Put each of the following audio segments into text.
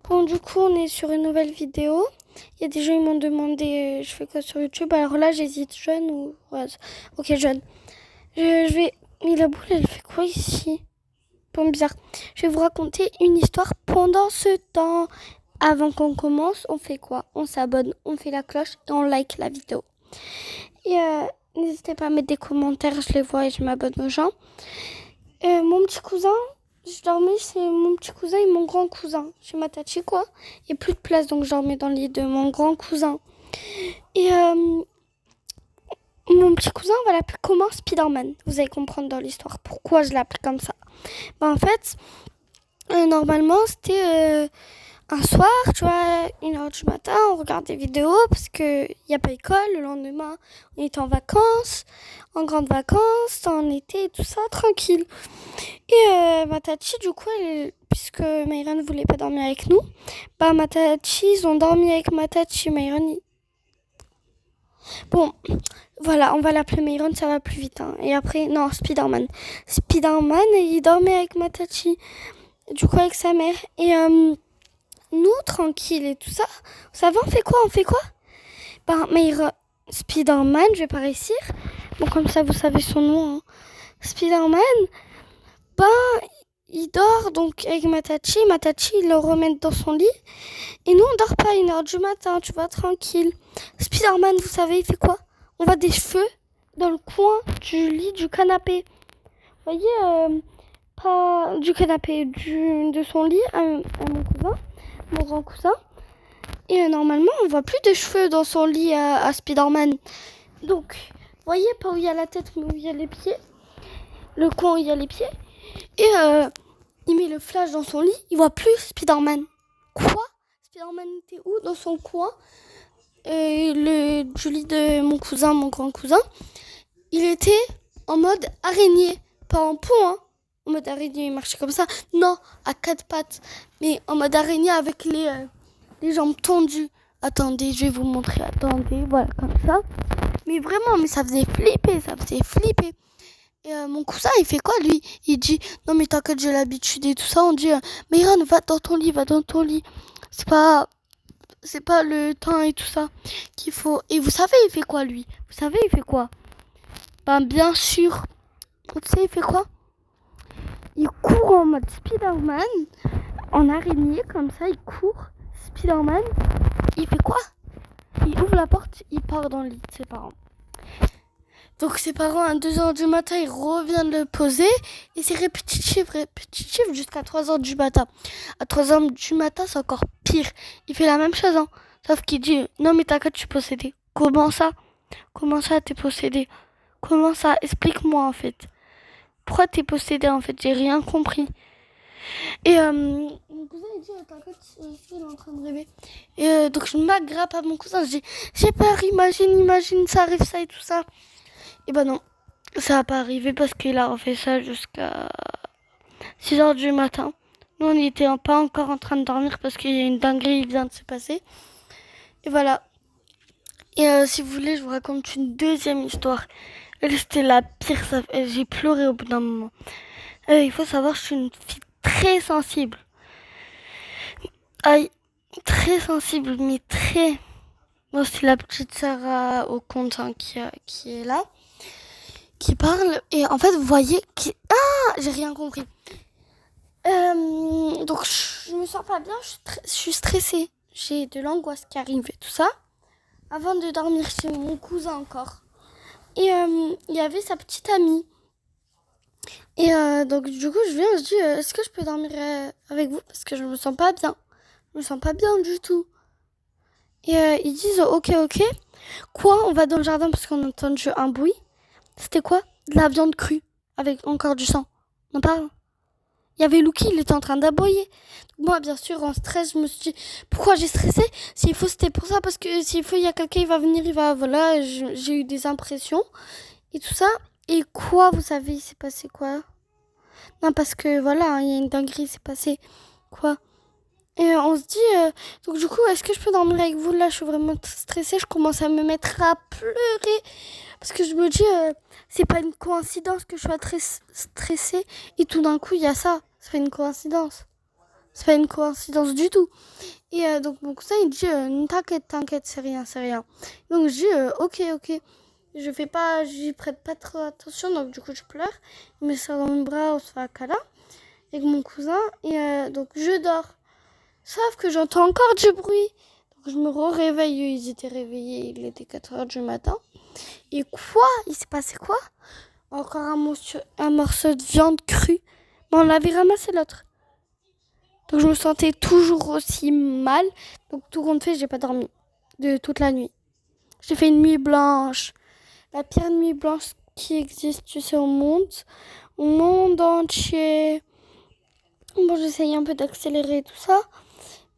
Bon, du coup, on est sur une nouvelle vidéo. Il y a des gens qui m'ont demandé je fais quoi sur YouTube. Alors là, j'hésite, jeune ou... Ouais, ok, jeune. Je vais... Mais la boule, elle fait quoi ici? Bon, bizarre. Je vais vous raconter une histoire pendant ce temps. Avant qu'on commence, on fait quoi? On s'abonne, on fait la cloche et on like la vidéo. Et n'hésitez pas à mettre des commentaires, je les vois et je m'abonne aux gens. Mon petit cousin, je dormais chez mon petit cousin et mon grand cousin. Chez ma tati, quoi. Il n'y a plus de place, donc je dormais dans le lit de mon grand cousin. Et mon petit cousin, on va l'appeler comment? Spider-Man. Vous allez comprendre dans l'histoire pourquoi je l'appelle comme ça. En fait, normalement, c'était un soir, tu vois, 1h du matin, on regarde des vidéos parce qu'il n'y a pas école. Le lendemain, on était en vacances, en grandes vacances, en été et tout ça, tranquille. Et ma tati, du coup, puisque Myron ne voulait pas dormir avec nous, ma tati, ils ont dormi avec ma tati. Myron, bon, voilà, on va l'appeler Myron, ça va plus vite. Hein. Et après, non, Spider-Man. Spider-Man, il dormait avec ma tati, du coup, avec sa mère. Et nous, tranquille et tout ça, vous savez, on fait quoi? Myron, Spider-Man, je vais pas réussir. Bon, comme ça, vous savez son nom. Hein. Spider-Man, il dort donc avec ma tati, il le remet dans son lit. Et nous, on dort pas 1h du matin, tu vois, tranquille. Spider-Man, vous savez, il fait quoi? On voit des cheveux dans le coin du lit, du canapé. Vous voyez, pas du canapé, de son lit à mon cousin, mon grand cousin. Et normalement, on voit plus de cheveux dans son lit à Spider-Man. Donc, vous voyez, pas où il y a la tête, mais où il y a les pieds. Le coin où il y a les pieds. Et il met le flash dans son lit, il voit plus Spider-Man. Quoi? Spider-Man était où? Dans son coin. Du lit de mon cousin, mon grand cousin. Il était en mode araignée. Pas en pont, hein. En mode araignée, il marchait comme ça. Non, à 4 pattes. Mais en mode araignée avec les jambes tendues. Attendez, je vais vous montrer. Attendez, voilà, comme ça. Mais vraiment, mais ça faisait flipper. Et mon cousin, il fait quoi, lui? Il dit, non mais t'inquiète, j'ai l'habitude et tout ça. On dit, Myron, va dans ton lit. C'est pas le temps et tout ça qu'il faut. Et vous savez, il fait quoi, lui? Vous savez, il fait quoi? Bien sûr. Tu sais, il fait quoi? Il court en mode Spider-Man, en araignée, comme ça, il court. Spider-Man, il fait quoi? Il ouvre la porte, il part dans le lit de ses parents. Donc ses parents, à 2h du matin, ils reviennent le poser. Et c'est répétitif jusqu'à 3h du matin. À 3h du matin, c'est encore pire. Il fait la même chose, hein. Sauf qu'il dit, non mais t'inquiète, je suis possédé. Comment ça, t'es possédé? Comment ça? Explique-moi, en fait. Pourquoi t'es possédé, en fait? J'ai rien compris. Et mon cousin, il dit, t'inquiète, il est en train de rêver. Et donc je m'aggrappe à mon cousin, je dis, j'ai peur, imagine, ça arrive, ça et tout ça. Et non, ça va pas arriver parce qu'il a refait ça jusqu'à 6h du matin. Nous, on n'était pas encore en train de dormir parce qu'il y a une dinguerie qui vient de se passer. Et voilà. Et si vous voulez, je vous raconte une deuxième histoire. C'était la pire. J'ai pleuré au bout d'un moment. Il faut savoir, je suis une fille très sensible. Aïe, très sensible, mais très... Bon, c'est la petite Sarah au compte qui est là. Qui parle. Et en fait, vous voyez... j'ai rien compris. Donc, je me sens pas bien. Je suis stressée. J'ai de l'angoisse qui arrive et tout ça. Avant de dormir chez mon cousin encore. Et il y avait sa petite amie. Et donc, du coup, je dis, est-ce que je peux dormir avec vous? Parce que je me sens pas bien. Je me sens pas bien du tout. Et ils disent, ok. Quoi? On va dans le jardin parce qu'on a entendu un bruit. C'était quoi? De la viande crue. Avec encore du sang. On parle? Il y avait Lucky, il était en train d'aboyer. Moi, bien sûr, en stress, je me suis dit, pourquoi j'ai stressé? S'il faut, c'était pour ça, parce que s'il faut, il y a quelqu'un, il va venir, voilà, j'ai eu des impressions et tout ça. Et quoi, vous savez, il s'est passé quoi? Non, parce que voilà, il y a une dinguerie, il s'est passé quoi? Et on se dit, donc du coup, est-ce que je peux dormir avec vous? Là, je suis vraiment stressée, je commence à me mettre à pleurer. Parce que je me dis, c'est pas une coïncidence que je sois très stressée. Et tout d'un coup, il y a ça. C'est pas une coïncidence. C'est pas une coïncidence du tout. Et donc mon cousin il dit t'inquiète, c'est rien, c'est rien. Donc je dis ok. J'y prête pas trop attention, donc du coup je pleure. Il me serre dans mes bras, on se fait un câlin avec mon cousin et donc je dors. Sauf que j'entends encore du bruit. Donc je me réveille, ils étaient réveillés, il était 4h du matin. Et quoi? Il s'est passé quoi? Encore un morceau de viande crue. Mais on avait ramassé l'autre. Donc je me sentais toujours aussi mal. Donc tout compte fait, j'ai pas dormi de toute la nuit. J'ai fait une nuit blanche. La pire nuit blanche qui existe, tu sais, au monde entier. Bon, j'essaye un peu d'accélérer tout ça.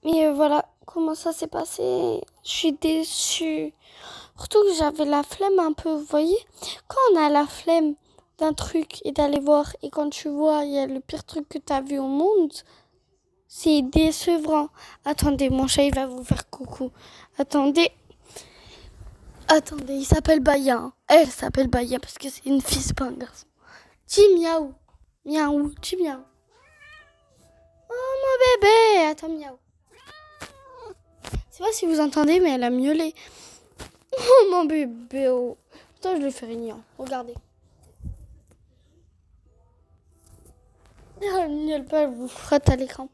Mais voilà comment ça s'est passé. Je suis déçue. Surtout que j'avais la flemme un peu, vous voyez. Quand on a la flemme d'un truc et d'aller voir, et quand tu vois, il y a le pire truc que tu as vu au monde, c'est décevant. Attendez, mon chat, il va vous faire coucou. Attendez, il s'appelle Baya. Hein. Elle s'appelle Baya parce que c'est une fille, c'est pas un garçon. Dis miaou. Miaou, dis miaou. Oh mon bébé, attends miaou. Je sais pas si vous entendez, mais elle a miaulé. Oh mon bébé. Oh. Attends, je vais faire une ignorant. Regardez. Elle miaule pas, elle vous frotte à l'écran.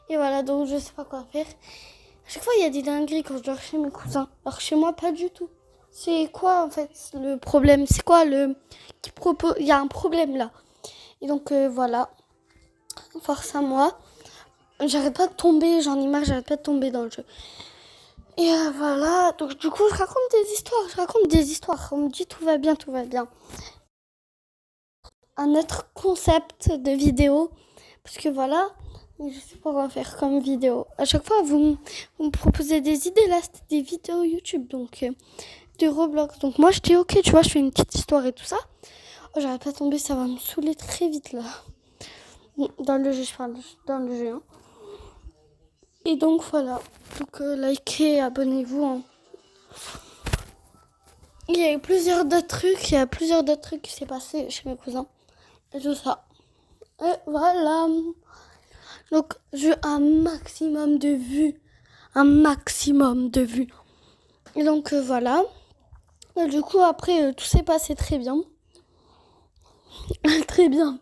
Et voilà, donc je sais pas quoi faire. À chaque fois, il y a des dingueries quand je dors chez mes cousins. Alors chez moi, pas du tout. C'est quoi en fait le problème? C'est quoi qui propose? Il y a un problème là. Et donc voilà. Force à moi. J'arrête pas de tomber, j'en ai marre, j'arrête pas de tomber dans le jeu. Et voilà, donc du coup je raconte des histoires. On me dit tout va bien. Un autre concept de vidéo, parce que voilà, je sais pas quoi faire comme vidéo. À chaque fois vous me proposez des idées, là c'était des vidéos YouTube, donc de Roblox. Donc moi je dis ok, tu vois, je fais une petite histoire et tout ça. Oh, j'arrête pas de tomber, ça va me saouler très vite là. Dans le jeu, je parle dans le jeu. Hein. Et donc voilà, donc likez, abonnez-vous. Hein. Il y a eu plusieurs d'autres trucs qui s'est passé chez mes cousins. Et tout ça. Et voilà. Donc j'ai un maximum de vues. Et donc voilà. Et du coup après tout s'est passé très bien. Très bien.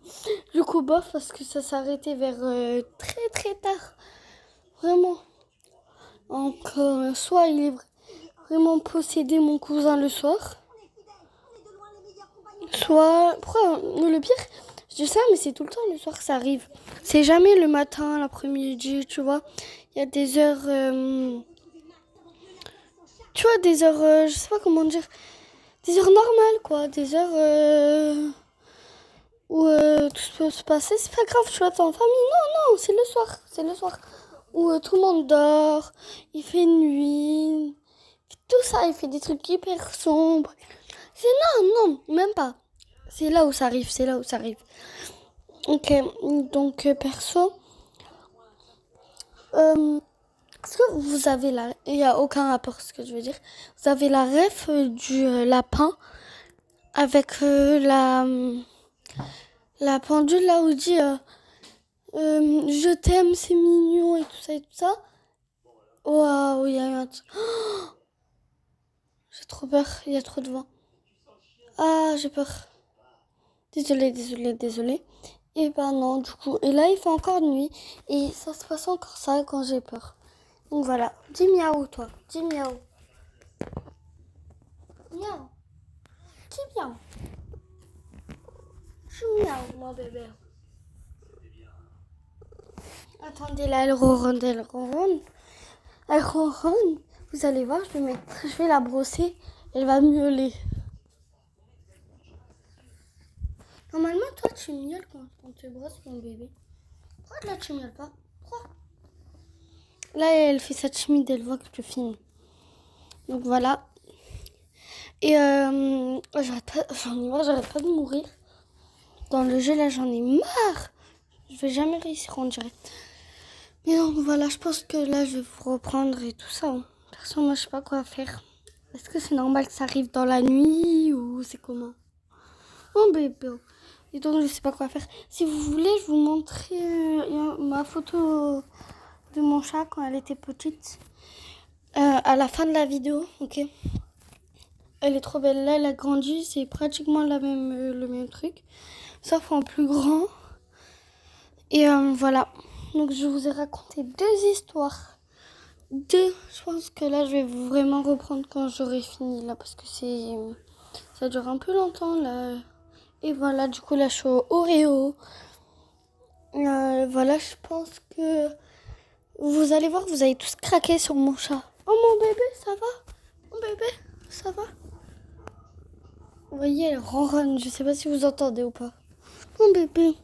Du coup bof parce que ça s'est arrêté vers très très tard. Vraiment. Donc soit il est vraiment possédé mon cousin le soir. Soit... Pourquoi le pire, je dis ça, mais c'est tout le temps le soir que ça arrive. C'est jamais le matin, l'après-midi, tu vois. Il y a des heures... tu vois, des heures... je sais pas comment dire. Des heures normales, quoi. Des heures où tout peut se passer. C'est pas grave, tu vois, t'es en famille. Non, c'est le soir. C'est le soir. Où tout le monde dort. Il fait nuit. Tout ça, il fait des trucs hyper sombres. C'est non, même pas. C'est là où ça arrive. Ok, donc perso, est-ce que vous avez il n'y a aucun rapport ce que je veux dire. Vous avez la ref du lapin avec la pendule là où il dit je t'aime, c'est mignon et tout ça. Waouh, il y a eu un truc. J'ai trop peur, il y a trop de vent. Ah, j'ai peur. Désolée. Et ben non, du coup. Et là, il fait encore nuit. Et ça se passe encore ça quand j'ai peur. Donc voilà. Dis miaou, toi. Dis miaou. Miaou. Dis miaou. Dis miaou, mon bébé. Attendez, là, elle ronronne. Elle ronronne. Vous allez voir, je vais la brosser. Elle va miauler. Normalement, toi, tu miaules quand on te brosse, mon bébé. Pourquoi là, tu miaules pas? Pourquoi? Là, elle fait sa timide, elle voit que tu filmes. Donc voilà. Et j'arrête pas de mourir. Dans le jeu, là, j'en ai marre. Je vais jamais réussir, on dirait. Mais donc voilà, je pense que là, je vais vous reprendre et tout ça. Personne, moi, je sais pas quoi faire. Est-ce que c'est normal que ça arrive dans la nuit ou c'est comment? Mon bébé. Et donc, je sais pas quoi faire. Si vous voulez, je vous montrerai ma photo de mon chat quand elle était petite. À la fin de la vidéo, ok. Elle est trop belle. Là, elle a grandi. C'est pratiquement le même truc. Sauf en plus grand. Et voilà. Donc, je vous ai raconté 2 histoires. Je pense que là, je vais vraiment reprendre quand j'aurai fini. Là, parce que ça dure un peu longtemps, là. Et voilà, du coup, là, je suis au Oreo. Voilà, je pense que vous allez voir, vous allez tous craquer sur mon chat. Oh, mon bébé, ça va? Mon bébé, ça va? Vous voyez, elle ronronne. Je sais pas si vous entendez ou pas. Mon bébé.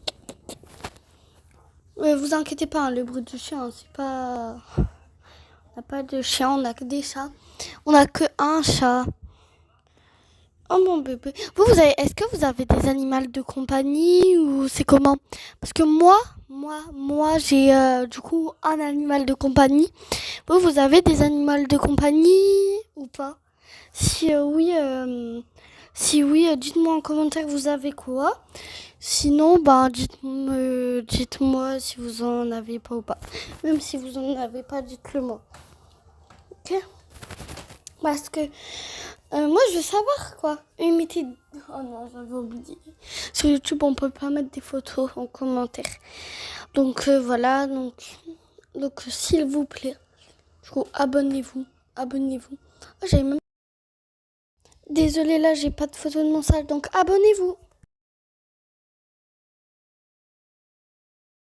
Vous inquiétez pas, hein, le bruit du chien, c'est pas... On n'a pas de chien, on a que des chats. On a que un chat. Oh mon bébé. Est-ce que vous avez des animaux de compagnie ou c'est comment? Parce que moi, j'ai du coup un animal de compagnie. Vous avez des animaux de compagnie ou pas? Si oui, dites-moi en commentaire vous avez quoi. Sinon, dites-moi si vous en avez pas ou pas. Même si vous en avez pas, dites-le moi. Ok? Parce que moi, je veux savoir quoi. Oh non, j'avais oublié. Sur YouTube, on peut pas mettre des photos en commentaire. Donc voilà. Donc s'il vous plaît, abonnez-vous. Oh, j'avais même... Désolée, là, j'ai pas de photo de mon sac. Donc abonnez-vous.